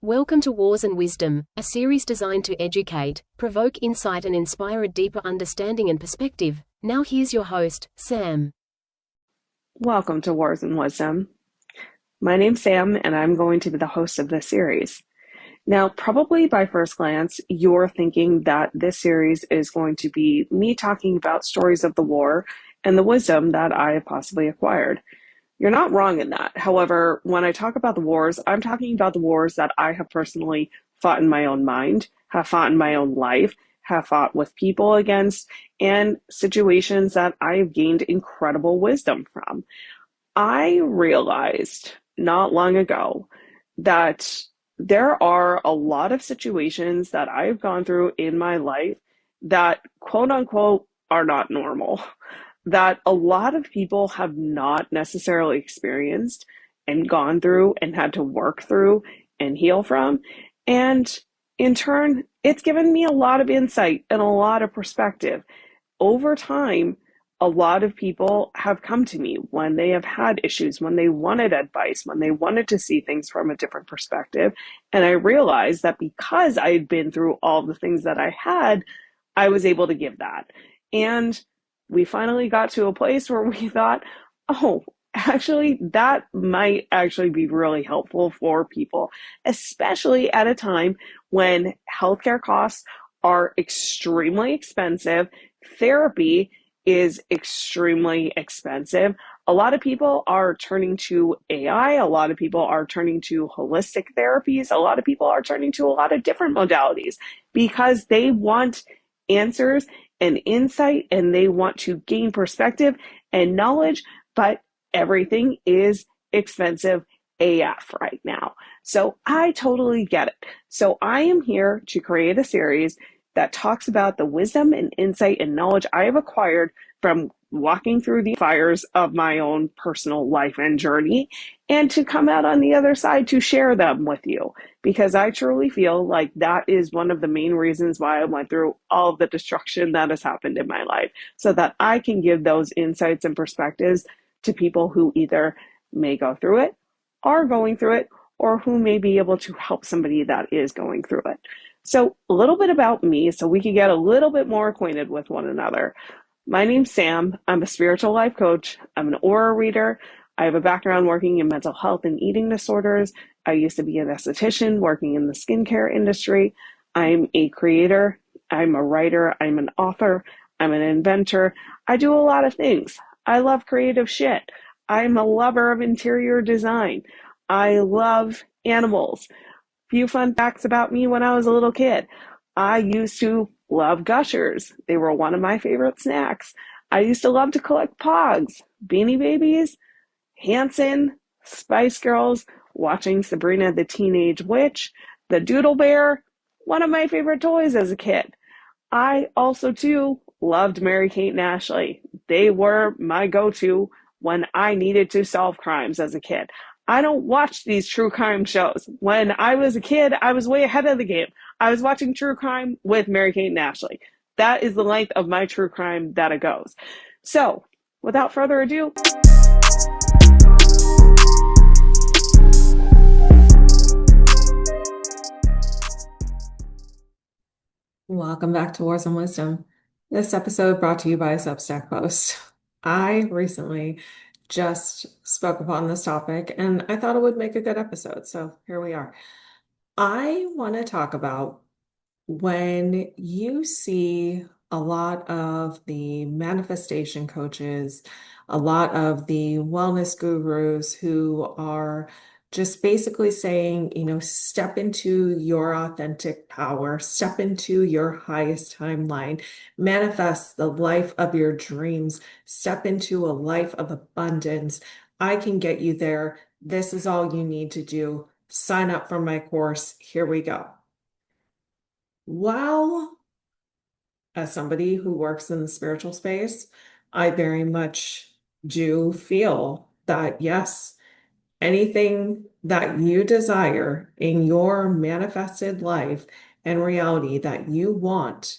Welcome to Wars and Wisdom, a series designed to educate, provoke insight and inspire a deeper understanding and perspective. Now here's your host, Sam. Welcome to Wars and Wisdom. My name's Sam, and I'm going to be the host of this series. Now, probably by first glance, you're thinking that this series is going to be me talking about stories of the war and the wisdom that I have possibly acquired. You're not wrong in that. However, when I talk about the wars, I'm talking about the wars that I have personally fought in my own mind, have fought in my own life, have fought with people against, and situations that I have gained incredible wisdom from. I realized not long ago that there are a lot of situations that I've gone through in my life that quote unquote are not normal, that a lot of people have not necessarily experienced and gone through and had to work through and heal from. And in turn, it's given me a lot of insight and a lot of perspective. Over time, a lot of people have come to me when they have had issues, when they wanted advice, when they wanted to see things from a different perspective. And I realized that because I had been through all the things that I had, I was able to give that. And we finally got to a place where we thought, oh, actually, that might actually be really helpful for people, especially at a time when healthcare costs are extremely expensive. Therapy is extremely expensive. A lot of people are turning to AI. A lot of people are turning to holistic therapies. A lot of people are turning to a lot of different modalities because they want answers and insight and they want to gain perspective and knowledge, but everything is expensive AF right now. So I totally get it. So I am here to create a series that talks about the wisdom and insight and knowledge I have acquired from walking through the fires of my own personal life and journey, and to come out on the other side to share them with you. Because I truly feel like that is one of the main reasons why I went through all of the destruction that has happened in my life, so that I can give those insights and perspectives to people who either may go through it, are going through it, or who may be able to help somebody that is going through it. So a little bit about me so we can get a little bit more acquainted with one another. My name's Sam. I'm a spiritual life coach. I'm an aura reader. I have a background working in mental health and eating disorders. I used to be an esthetician working in the skincare industry. I'm a creator. I'm a writer. I'm an author. I'm an inventor. I do a lot of things. I love creative shit. I'm a lover of interior design. I love animals. Few fun facts about me when I was a little kid. I used to love Gushers. They were one of my favorite snacks. I used to love to collect Pogs, Beanie Babies, Hanson, Spice Girls, watching Sabrina the Teenage Witch, the Doodle Bear, one of my favorite toys as a kid. I also, too, loved Mary-Kate and Ashley. They were my go-to when I needed to solve crimes as a kid. I don't watch these true crime shows. When I was a kid, I was way ahead of the game. I was watching true crime with Mary-Kate and Ashley. That is the length of my true crime that it goes. So, without further ado, welcome back to Wars and Wisdom. This episode brought to you by a Substack post. I recently just spoke upon this topic and I thought it would make a good episode, so here we are. I want to talk about when you see a lot of the manifestation coaches, a lot of the wellness gurus who are just basically saying, step into your authentic power, step into your highest timeline, manifest the life of your dreams, step into a life of abundance. I can get you there. This is all you need to do. Sign up for my course. Here we go. While as somebody who works in the spiritual space, I very much do feel that, yes, anything that you desire in your manifested life and reality that you want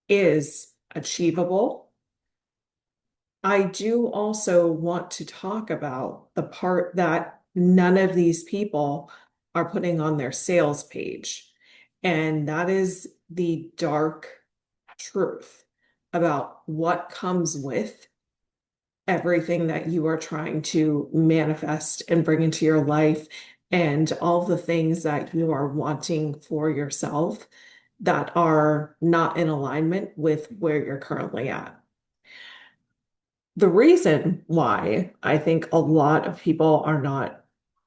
is achievable. I do also want to talk about the part that none of these people are putting on their sales page. And that is the dark truth about what comes with everything that you are trying to manifest and bring into your life, and all the things that you are wanting for yourself that are not in alignment with where you're currently at. The reason why I think a lot of people are not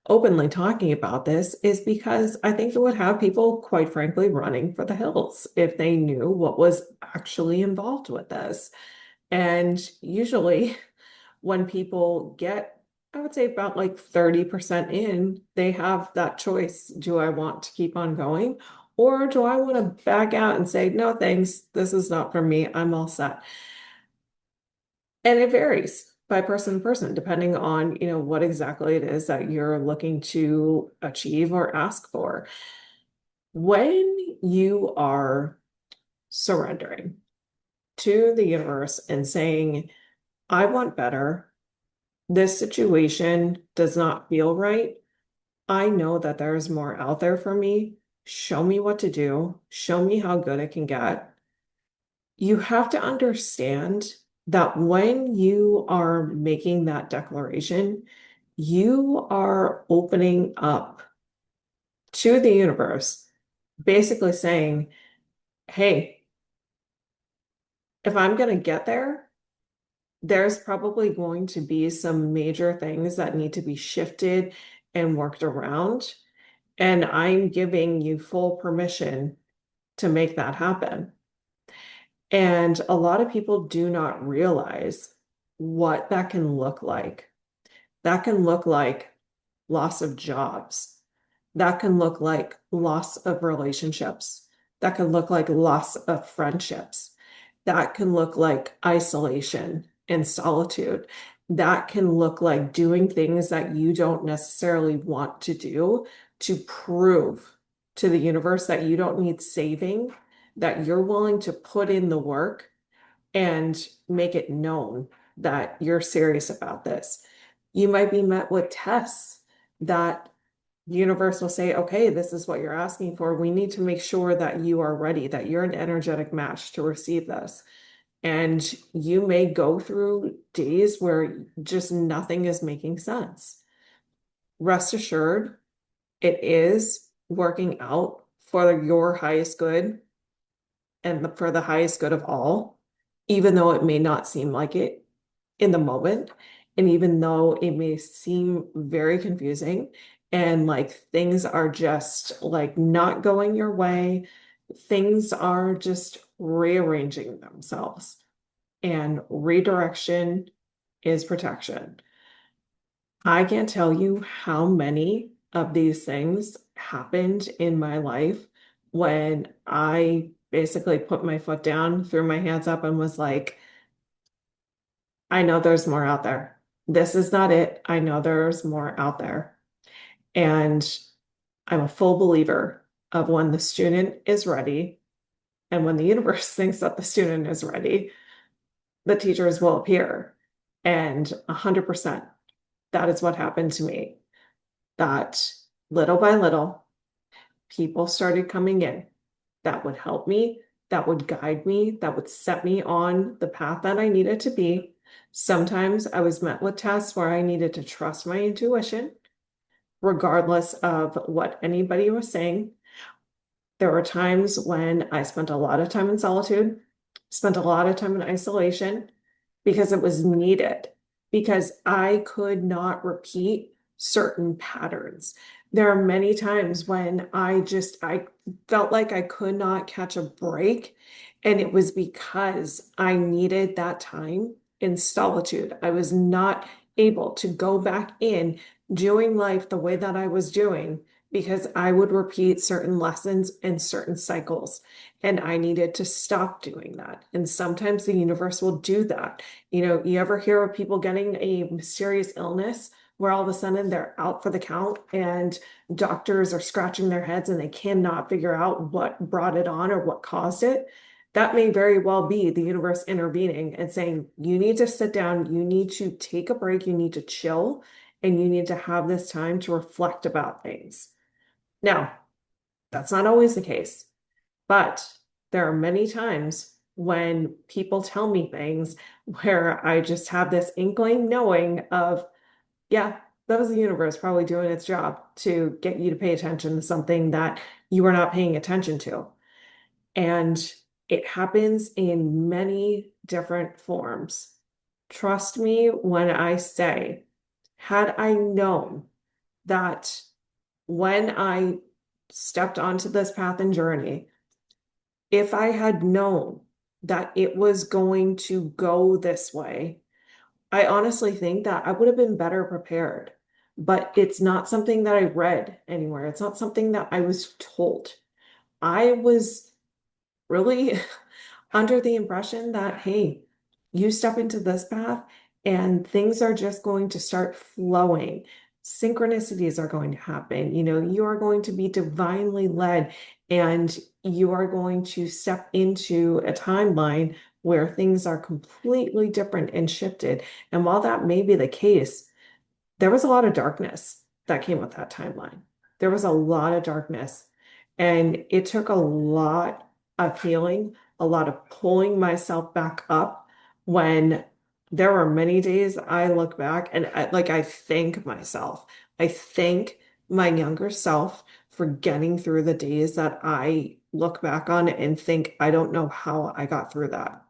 openly talking about this is because I think it would have people, quite frankly, running for the hills if they knew what was actually involved with this. And usually, when people get, I would say about like 30% in, they have that choice. Do I want to keep on going? Or do I want to back out and say, no, thanks, this is not for me, I'm all set? And it varies by person to person, depending on, what exactly it is that you're looking to achieve or ask for. When you are surrendering to the universe and saying, I want better, this situation does not feel right, I know that there's more out there for me. Show me what to do. Show me how good it can get. You have to understand that when you are making that declaration, you are opening up to the universe, basically saying, hey, if I'm going to get there, there's probably going to be some major things that need to be shifted and worked around. And I'm giving you full permission to make that happen. And a lot of people do not realize what that can look like. That can look like loss of jobs. That can look like loss of relationships. That can look like loss of friendships. That can look like isolation and solitude. That can look like doing things that you don't necessarily want to do to prove to the universe that you don't need saving, that you're willing to put in the work and make it known that you're serious about this. You might be met with tests that the universe will say, okay, this is what you're asking for. We need to make sure that you are ready, that you're an energetic match to receive this. And you may go through days where just nothing is making sense. Rest assured, it is working out for your highest good and for the highest good of all, even though it may not seem like it in the moment. And even though it may seem very confusing and like things are just like not going your way, things are just rearranging themselves. And redirection is protection. I can't tell you how many of these things happened in my life when I basically put my foot down, threw my hands up, and was like, I know there's more out there. This is not it. I know there's more out there. And I'm a full believer of when the student is ready and when the universe thinks that the student is ready, the teachers will appear. And 100%, that is what happened to me. That little by little, people started coming in that would help me, that would guide me, that would set me on the path that I needed to be. Sometimes I was met with tests where I needed to trust my intuition, regardless of what anybody was saying. There were times when I spent a lot of time in solitude, spent a lot of time in isolation because it was needed, because I could not repeat certain patterns. There are many times when I felt like I could not catch a break, and it was because I needed that time in solitude. I was not able to go back in doing life the way that I was doing because I would repeat certain lessons and certain cycles, and I needed to stop doing that. And sometimes the universe will do that. You ever hear of people getting a mysterious illness where all of a sudden they're out for the count and doctors are scratching their heads and they cannot figure out what brought it on or what caused it? That may very well be the universe intervening and saying, you need to sit down, you need to take a break, you need to chill, and you need to have this time to reflect about things. Now, that's not always the case, but there are many times when people tell me things where I just have this inkling knowing of, yeah, that was the universe probably doing its job to get you to pay attention to something that you were not paying attention to. And it happens in many different forms. Trust me when I say, had I known that when I stepped onto this path and journey, if I had known that it was going to go this way, I honestly think that I would have been better prepared. But it's not something that I read anywhere. It's not something that I was told. I was really under the impression that, hey, you step into this path and things are just going to start flowing. Synchronicities are going to happen. You are going to be divinely led and you are going to step into a timeline where things are completely different and shifted. And while that may be the case, there was a lot of darkness that came with that timeline. There was a lot of darkness, and it took a lot of healing, a lot of pulling myself back up when there were many days I look back and I thank myself. I thank my younger self for getting through the days that I look back on and think, I don't know how I got through that.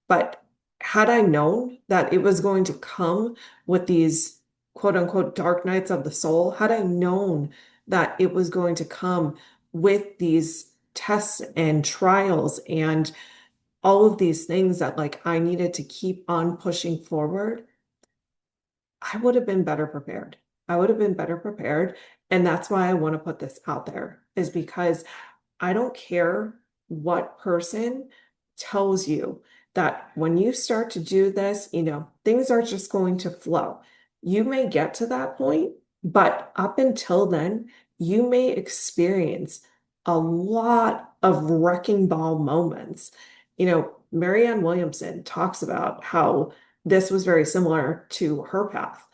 But had I known that it was going to come with these quote unquote dark nights of the soul, had I known that it was going to come with these tests and trials and all of these things that like I needed to keep on pushing forward, I would have been better prepared. I would have been better prepared. And that's why I want to put this out there, is because I don't care what person tells you that when you start to do this, things are just going to flow. You may get to that point, but up until then, you may experience a lot of wrecking ball moments. Marianne Williamson talks about how this was very similar to her path,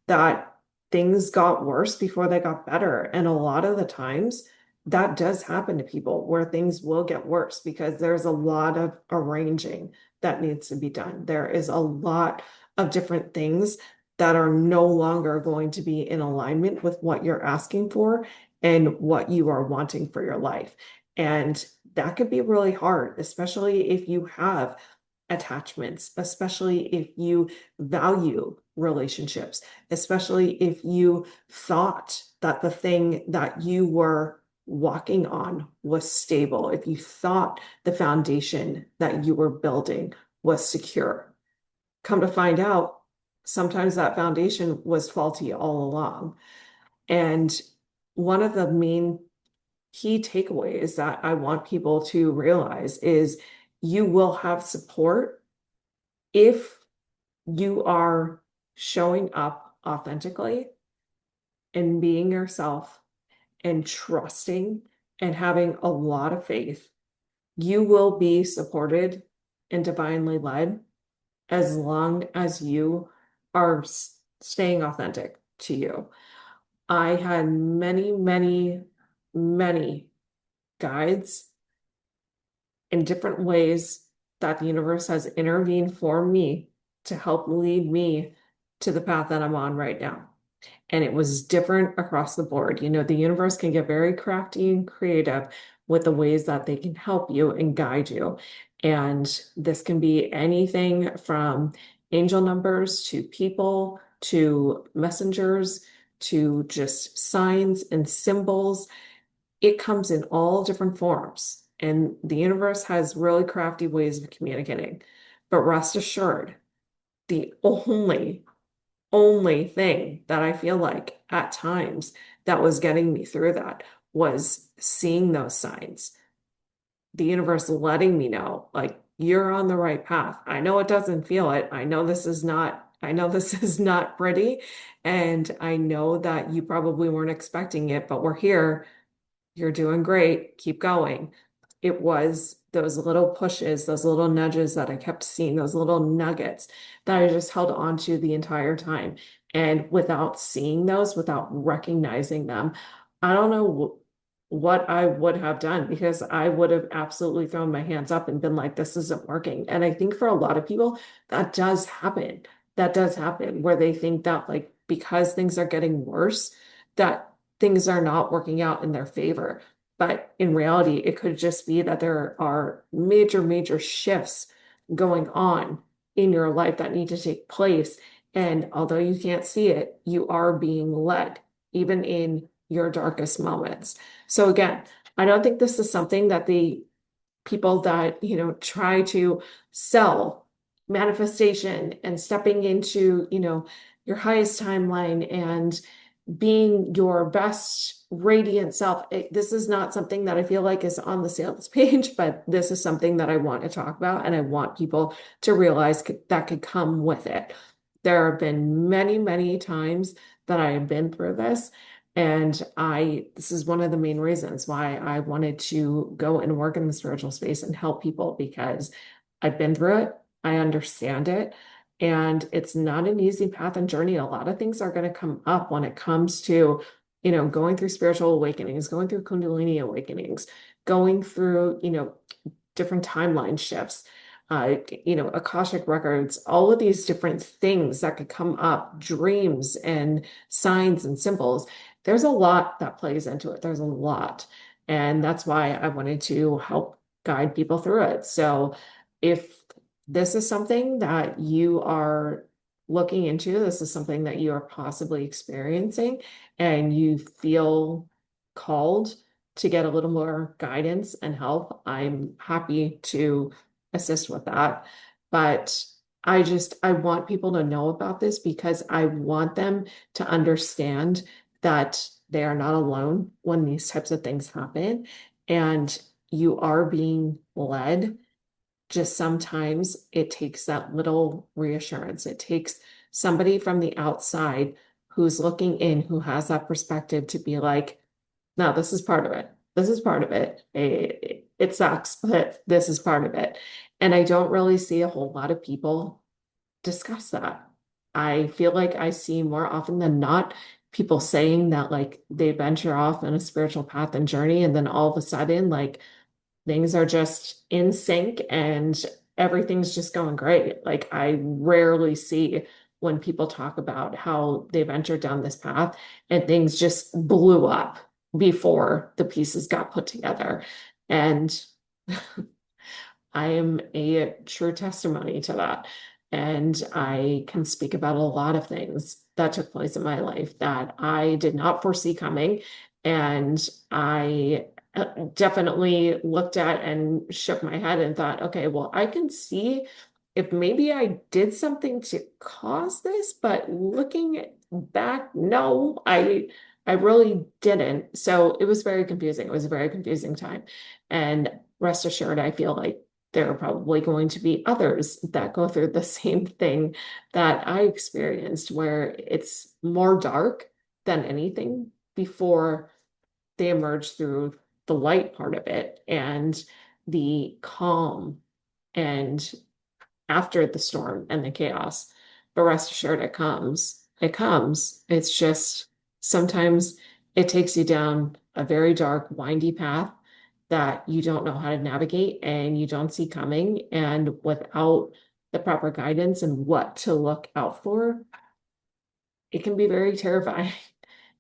that things got worse before they got better. And a lot of the times, that does happen to people where things will get worse because there's a lot of arranging that needs to be done. There is a lot of different things that are no longer going to be in alignment with what you're asking for and what you are wanting for your life. And that could be really hard, especially if you have attachments, especially if you value relationships, especially if you thought that the thing that you were walking on was stable, if you thought the foundation that you were building was secure. Come to find out, sometimes that foundation was faulty all along. And one of the main key takeaways that I want people to realize is you will have support if you are showing up authentically and being yourself and trusting and having a lot of faith. You will be supported and divinely led as long as you are staying authentic to you. I had many, many, many guides in different ways that the universe has intervened for me to help lead me to the path that I'm on right now. And it was different across the board. The universe can get very crafty and creative with the ways that they can help you and guide you. And this can be anything from angel numbers to people to messengers to just signs and symbols. It comes in all different forms. And the universe has really crafty ways of communicating. But rest assured, the only thing that I feel like at times that was getting me through that was seeing those signs. The universe letting me know, like, you're on the right path. I know it doesn't feel it. I know this is not pretty. And I know that you probably weren't expecting it, but we're here. You're doing great. Keep going. It was those little pushes, those little nudges that I kept seeing, those little nuggets that I just held on to the entire time. And without seeing those, without recognizing them, I don't know what I would have done, because I would have absolutely thrown my hands up and been like, this isn't working. And I think for a lot of people, that does happen. That does happen where they think that, like, because things are getting worse, that things are not working out in their favor. But in reality, it could just be that there are major, major shifts going on in your life that need to take place. And although you can't see it, you are being led, even in your darkest moments. So again, I don't think this is something that the people that, try to sell manifestation and stepping into, your highest timeline and being your best radiant self. This is not something that I feel like is on the sales page, but this is something that I want to talk about, and I want people to realize that could come with it. There have been many, many times that I have been through this, and this is one of the main reasons why I wanted to go and work in the spiritual space and help people, because I've been through it, I understand it, and it's not an easy path and journey. A lot of things are going to come up when it comes to, going through spiritual awakenings, going through Kundalini awakenings, going through, different timeline shifts, Akashic records, all of these different things that could come up, dreams and signs and symbols. There's a lot that plays into it. There's a lot. And that's why I wanted to help guide people through it. So if this is something that you are looking into, this is something that you are possibly experiencing, and you feel called to get a little more guidance and help, I'm happy to assist with that. But I want people to know about this, because I want them to understand that they are not alone when these types of things happen, and you are being led. Just sometimes it takes that little reassurance. It takes somebody from the outside who's looking in, who has that perspective, to be like, no, this is part of it. This is part of it. It sucks, but this is part of it. And I don't really see a whole lot of people discuss that. I feel like I see more often than not people saying that, like, they venture off on a spiritual path and journey, and then all of a sudden, like, things are just in sync and everything's just going great. Like, I rarely see when people talk about how they've entered down this path and things just blew up before the pieces got put together. And I am a true testimony to that. And I can speak about a lot of things that took place in my life that I did not foresee coming. And I definitely looked at and shook my head and thought, okay, well, I can see if maybe I did something to cause this, but looking back, no, I really didn't. So it was very confusing. It was a very confusing time. And rest assured, I feel like there are probably going to be others that go through the same thing that I experienced, where it's more dark than anything before they emerge through the light part of it and the calm, and after the storm and the chaos. But rest assured, it comes. It comes. It's just sometimes it takes you down a very dark, windy path that you don't know how to navigate and you don't see coming. And without the proper guidance and what to look out for, it can be very terrifying.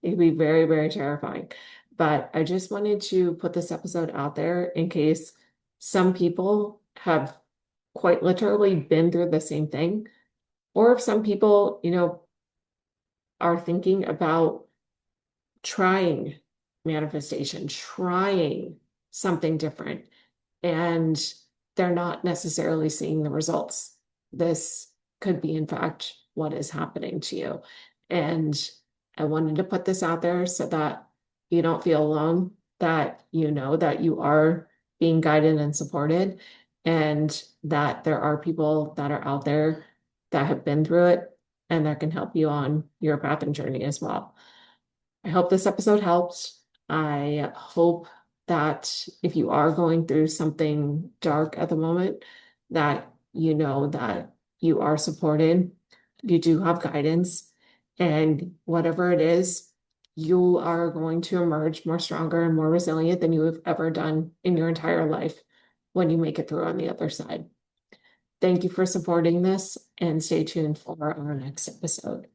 It can be very, very terrifying. But I just wanted to put this episode out there in case some people have quite literally been through the same thing, or if some people, are thinking about trying manifestation, trying something different, and they're not necessarily seeing the results. This could be, in fact, what is happening to you. And I wanted to put this out there so that you don't feel alone, that you know that you are being guided and supported, and that there are people that are out there that have been through it and that can help you on your path and journey as well. I hope this episode helps. I hope that if you are going through something dark at the moment, that you know that you are supported, you do have guidance, and whatever it is, you are going to emerge more stronger and more resilient than you have ever done in your entire life when you make it through on the other side. Thank you for supporting this, and stay tuned for our next episode.